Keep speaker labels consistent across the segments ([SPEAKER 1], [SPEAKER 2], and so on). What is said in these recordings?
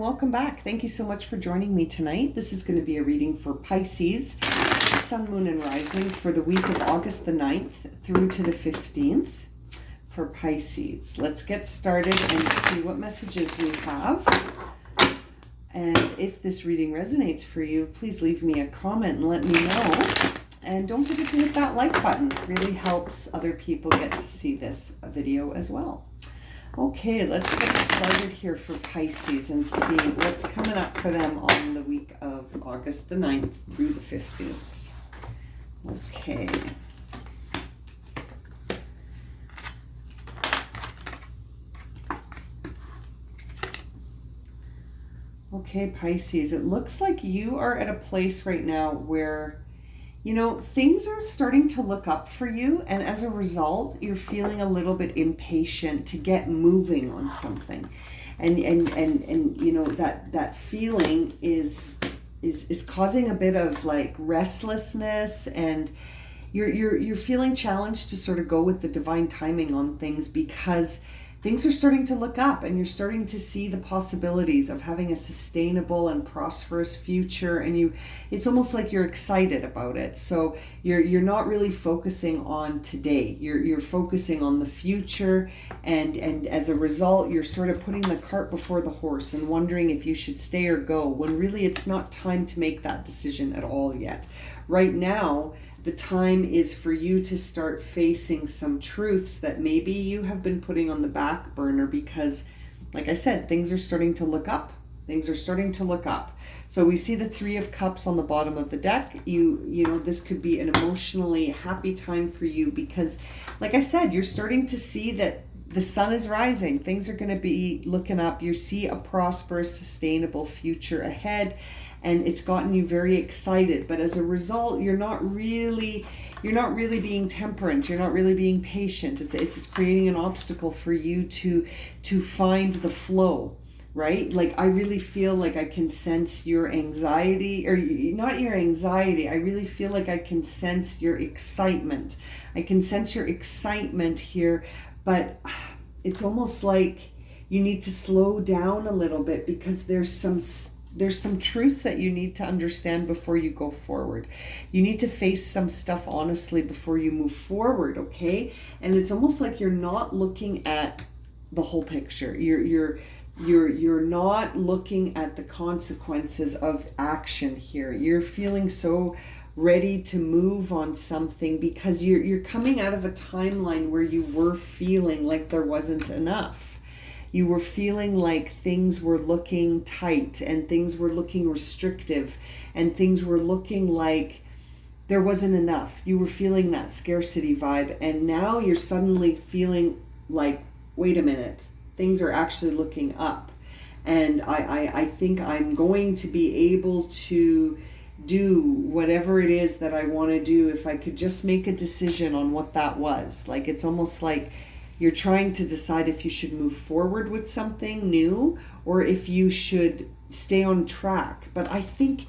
[SPEAKER 1] welcome back. Thank you so much for joining me tonight. This is going to be a reading for Pisces, Sun, Moon, and Rising for the week of August the 9th through to the 15th for Pisces. Let's get started and see what messages we have. And if this reading resonates for you, please leave me a comment and let me know. And don't forget to hit that like button. It really helps other people get to see this video as well. Okay, let's get started here for Pisces and see what's coming up for them on the week of August the 9th through the 15th. Okay. Okay, Pisces, it looks like you are at a place right now where things are starting to look up for you, and as a result, you're feeling a little bit impatient to get moving on something. And that feeling is causing a bit of like restlessness, and you're feeling challenged to sort of go with the divine timing on things because things are starting to look up and you're starting to see the possibilities of having a sustainable and prosperous future, and it's almost like you're excited about it. So you're not really focusing on today. You're focusing on the future, and as a result you're sort of putting the cart before the horse and wondering if you should stay or go, when really it's not time to make that decision at all yet. Right now, the time is for you to start facing some truths that maybe you have been putting on the back burner because, like I said, things are starting to look up. Things are starting to look up. So we see the Three of Cups on the bottom of the deck. This could be an emotionally happy time for you because, like I said, you're starting to see that the sun is rising. Things are going to be looking up. You see a prosperous, sustainable future ahead, and it's gotten you very excited. But as a result, you're not really being temperate. You're not really being patient. It's creating an obstacle for you to find the flow, right? Like, I really feel like I can sense your anxiety, or not your anxiety. I really feel like I can sense your excitement. I can sense your excitement here, but it's almost like you need to slow down a little bit because there's some truths that you need to understand before you go forward. You need to face some stuff honestly before you move forward, okay? And it's almost like you're not looking at the whole picture. You're not looking at the consequences of action here. You're feeling so ready to move on something because you're coming out of a timeline where you were feeling like there wasn't enough. You were feeling like things were looking tight and things were looking restrictive and things were looking like there wasn't enough. You were feeling that scarcity vibe, and now you're suddenly feeling like, wait a minute, things are actually looking up. And I think I'm going to be able to do whatever it is that I want to do if I could just make a decision on what that was. Like, it's almost like you're trying to decide if you should move forward with something new or if you should stay on track. But I think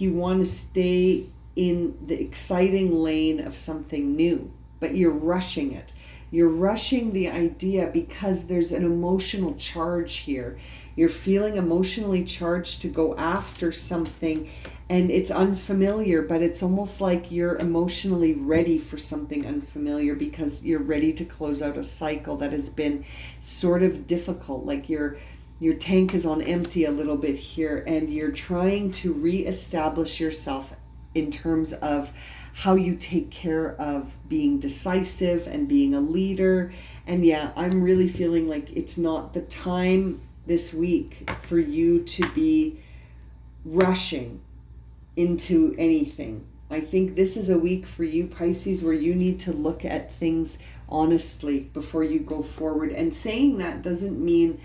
[SPEAKER 1] you want to stay in the exciting lane of something new, but you're rushing it. You're rushing the idea because there's an emotional charge here. You're feeling emotionally charged to go after something, and it's unfamiliar, but it's almost like you're emotionally ready for something unfamiliar because you're ready to close out a cycle that has been sort of difficult. Like your tank is on empty a little bit here, and you're trying to reestablish yourself in terms of how you take care of being decisive and being a leader. And yeah, I'm really feeling like it's not the time this week for you to be rushing into anything. I think this is a week for you, Pisces, where you need to look at things honestly before you go forward. And saying that doesn't mean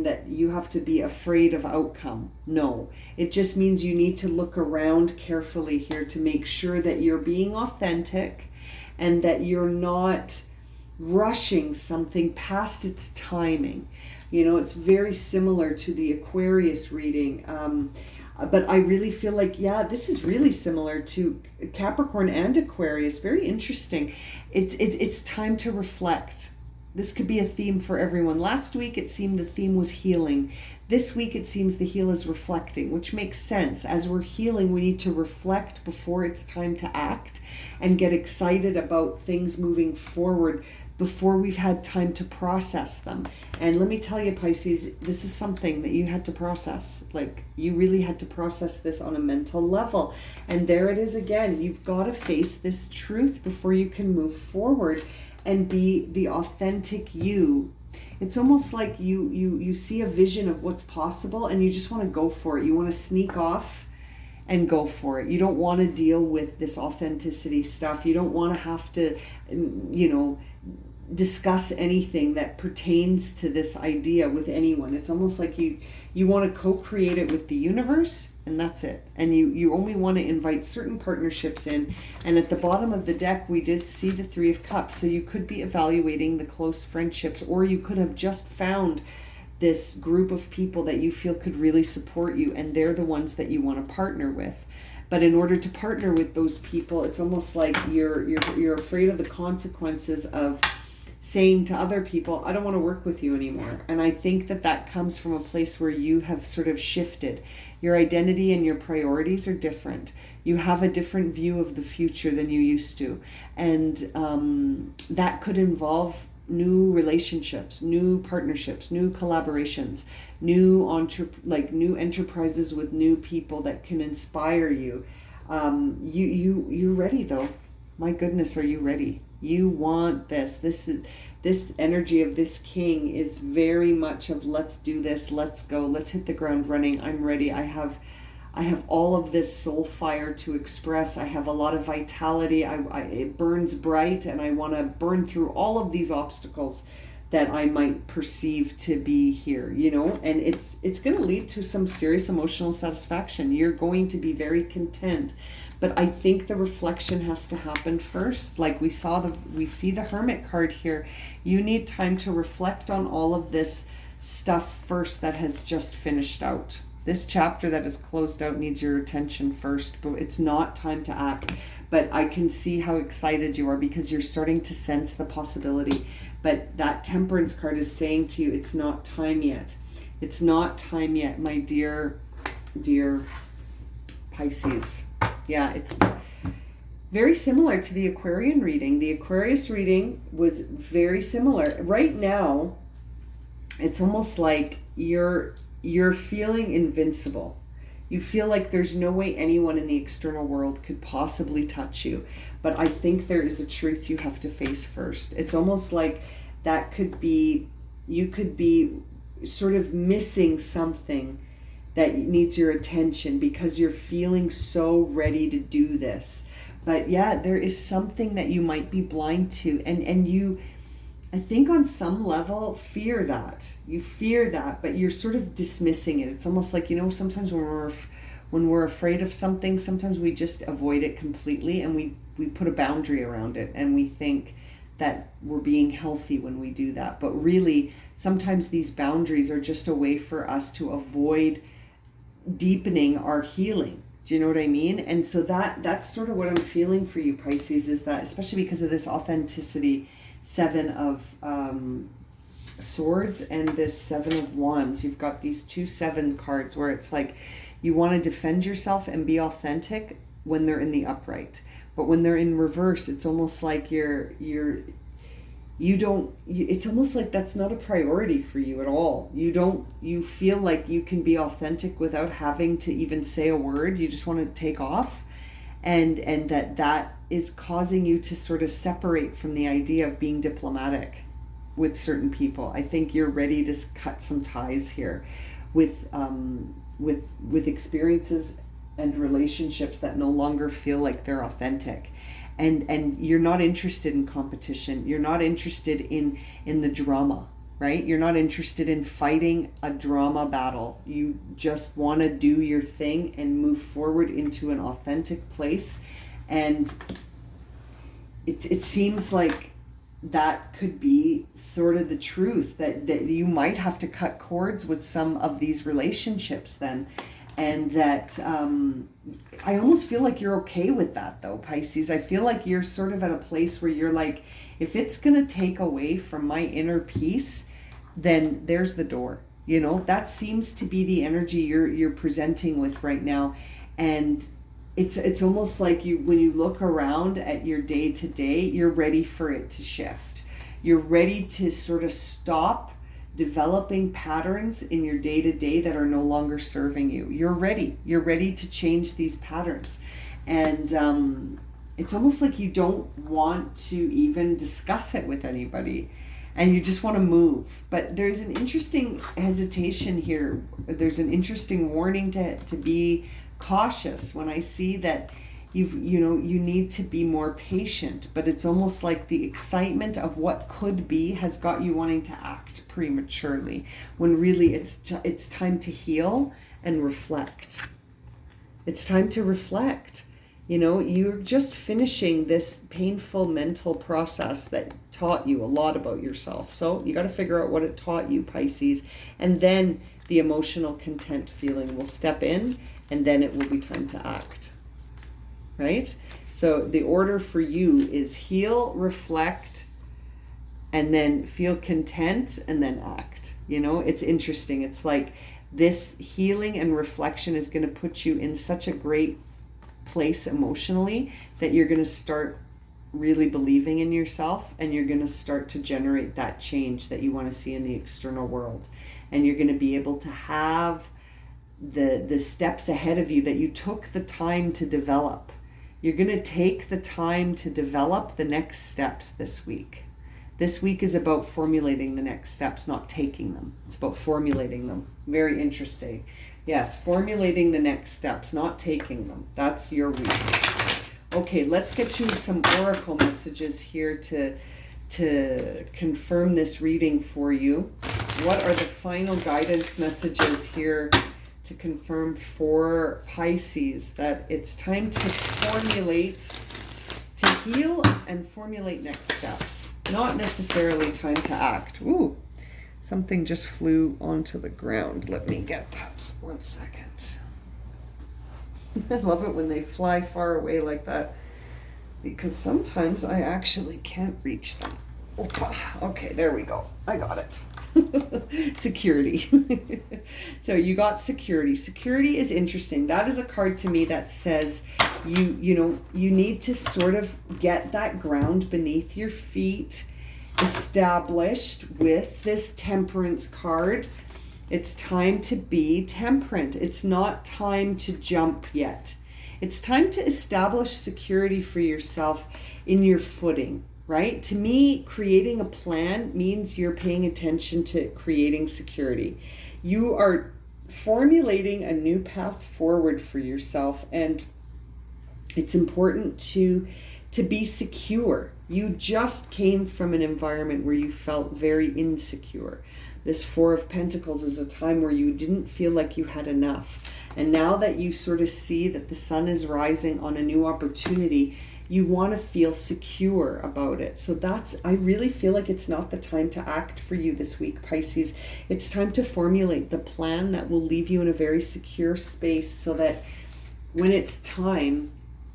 [SPEAKER 1] that you have to be afraid of outcome. No, it just means you need to look around carefully here to make sure that you're being authentic and that you're not rushing something past its timing. It's very similar to the Aquarius reading. But I really feel like, yeah, this is really similar to Capricorn and Aquarius. Very interesting. It's time to reflect. This could be a theme for everyone. Last week it seemed the theme was healing. This week it seems the heal is reflecting, which makes sense. As we're healing, we need to reflect before it's time to act and get excited about things moving forward before we've had time to process them. And let me tell you, Pisces, this is something that you had to process. Like, you really had to process this on a mental level. And there it is again. You've got to face this truth before you can move forward and be the authentic you. It's almost like you see a vision of what's possible and you just want to go for it. You want to sneak off and go for it. You don't want to deal with this authenticity stuff. You don't want to have to, discuss anything that pertains to this idea with anyone. It's almost like you want to co-create it with the universe, and that's it. And you only want to invite certain partnerships in. And at the bottom of the deck, we did see the Three of Cups. So you could be evaluating the close friendships, or you could have just found this group of people that you feel could really support you, and they're the ones that you want to partner with. But in order to partner with those people, it's almost like you're afraid of the consequences of saying to other people, I don't want to work with you anymore. And I think that comes from a place where you have sort of shifted. Your identity and your priorities are different. You have a different view of the future than you used to. And that could involve new relationships, new partnerships, new collaborations, new enterprises with new people that can inspire you. You're ready though. My goodness, are you ready? You want this. This energy of this king is very much of let's do this, let's go, let's hit the ground running. I'm ready. I have all of this soul fire to express. I have a lot of vitality. It burns bright, and I want to burn through all of these obstacles that I might perceive to be here, and it's going to lead to some serious emotional satisfaction. You're going to be very content. But I think the reflection has to happen first. Like we see the Hermit card here. You need time to reflect on all of this stuff first that has just finished out. This chapter that is closed out needs your attention first, but it's not time to act. But I can see how excited you are because you're starting to sense the possibility. But that Temperance card is saying to you, it's not time yet. It's not time yet, my dear Pisces. Yeah, it's very similar to the Aquarian reading. The Aquarius reading was very similar. Right now, it's almost like you're feeling invincible. You feel like there's no way anyone in the external world could possibly touch you. But I think there is a truth you have to face first. It's almost like you could be sort of missing something that needs your attention because you're feeling so ready to do this. But yeah, there is something that you might be blind to, and you, I think on some level, fear that. You fear that, but you're sort of dismissing it. It's almost like, sometimes when we're afraid of something, sometimes we just avoid it completely, and we put a boundary around it, and we think that we're being healthy when we do that. But really, sometimes these boundaries are just a way for us to avoid deepening our healing. Do you know what I mean? And so that's sort of what I'm feeling for you, Pisces, is that especially because of this authenticity, Seven of Swords and this Seven of Wands, you've got these 2 7 cards where it's like you want to defend yourself and be authentic when they're in the upright, but when they're in reverse, it's almost like it's almost like that's not a priority for you at all. You feel like you can be authentic without having to even say a word. You just want to take off, and that is causing you to sort of separate from the idea of being diplomatic with certain people. I think you're ready to cut some ties here with experiences and relationships that no longer feel like they're authentic. And you're not interested in competition. You're not interested in the drama, right? You're not interested in fighting a drama battle. You just want to do your thing and move forward into an authentic place. And it seems like that could be sort of the truth, that you might have to cut cords with some of these relationships then. And that I almost feel like you're okay with that though, Pisces. I feel like you're sort of at a place where you're like, if it's going to take away from my inner peace, then there's the door. You know, that seems to be the energy you're presenting with right now. And it's almost like you, when you look around at your day to day, you're ready for it to shift. You're ready to sort of stop developing patterns in your day to day that are no longer serving you. You're ready to change these patterns. And it's almost like you don't want to even discuss it with anybody, and you just want to move. But there's an interesting hesitation here. There's an interesting warning to be cautious when I see that you need to be more patient, but it's almost like the excitement of what could be has got you wanting to act prematurely, when really it's time to heal and reflect. It's time to reflect. You're just finishing this painful mental process that taught you a lot about yourself. So you got to figure out what it taught you, Pisces, and then the emotional content feeling will step in, and then it will be time to act. Right? So the order for you is heal, reflect, and then feel content, and then act. It's interesting. It's like this healing and reflection is going to put you in such a great place emotionally that you're going to start really believing in yourself, and you're going to start to generate that change that you want to see in the external world. And you're going to be able to have the steps ahead of you that you took the time to develop. You're going to take the time to develop the next steps this week. This week is about formulating the next steps, not taking them. It's about formulating them. Very interesting. Yes, formulating the next steps, not taking them. That's your week. Okay, let's get you some oracle messages here to confirm this reading for you. What are the final guidance messages here to confirm for Pisces that it's time to formulate, to heal and formulate next steps, not necessarily time to act? Ooh, something just flew onto the ground. Let me get that. 1 second. I love it when they fly far away like that, because sometimes I actually can't reach them. Opa. Okay, there we go. I got it. Security. So you got security. Security is interesting. That is a card to me that says you need to sort of get that ground beneath your feet established with this temperance card. It's time to be temperate. It's not time to jump yet. It's time to establish security for yourself in your footing. Right? To me, creating a plan means you're paying attention to creating security. You are formulating a new path forward for yourself, and it's important to be secure. You just came from an environment where you felt very insecure. This Four of Pentacles is a time where you didn't feel like you had enough. And now that you sort of see that the sun is rising on a new opportunity, you want to feel secure about it. So I really feel like it's not the time to act for you this week, Pisces. It's time to formulate the plan that will leave you in a very secure space, so that when it's time,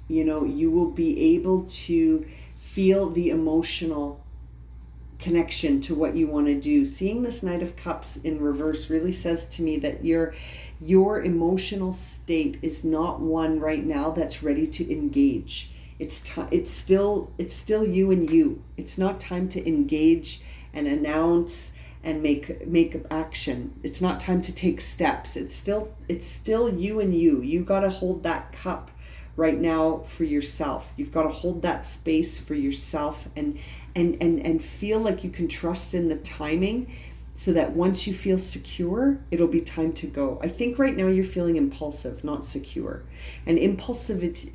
[SPEAKER 1] you will be able to feel the emotional connection to what you want to do. Seeing this Knight of Cups in reverse really says to me that your emotional state is not one right now that's ready to engage. It's still you and you. It's not time to engage and announce and make action. It's not time to take steps. It's still you and you. You got to hold that cup right now for yourself. You've got to hold that space for yourself and feel like you can trust in the timing, so that once you feel secure, it'll be time to go. I think right now you're feeling impulsive, not secure. And impulsivity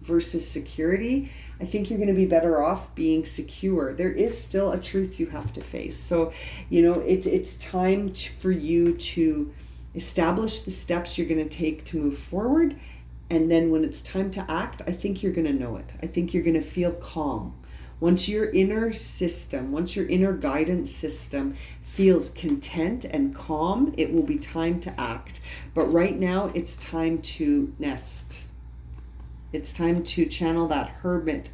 [SPEAKER 1] versus security, I think you're going to be better off being secure. There is still a truth you have to face. So, it's time for you to establish the steps you're going to take to move forward. And then when it's time to act, I think you're going to know it. I think you're going to feel calm Once your inner system, once your inner guidance system feels content and calm, it will be time to act. But right now, it's time to nest. It's time to channel that hermit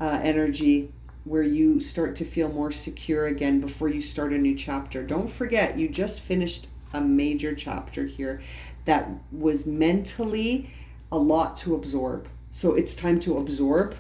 [SPEAKER 1] energy where you start to feel more secure again before you start a new chapter. Don't forget, you just finished a major chapter here that was mentally a lot to absorb. So it's time to absorb,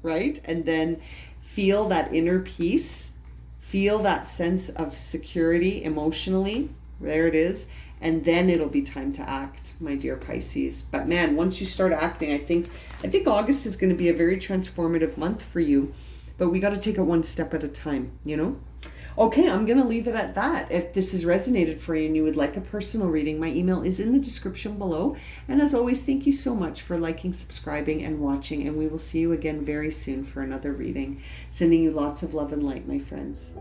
[SPEAKER 1] right? And then feel that inner peace, feel that sense of security emotionally. There it is. And then it'll be time to act, my dear Pisces. But man, once you start acting, I think August is going to be a very transformative month for you. But we got to take it one step at a time, you know? Okay, I'm going to leave it at that. If this has resonated for you and you would like a personal reading, my email is in the description below. And as always, thank you so much for liking, subscribing, and watching. And we will see you again very soon for another reading. Sending you lots of love and light, my friends.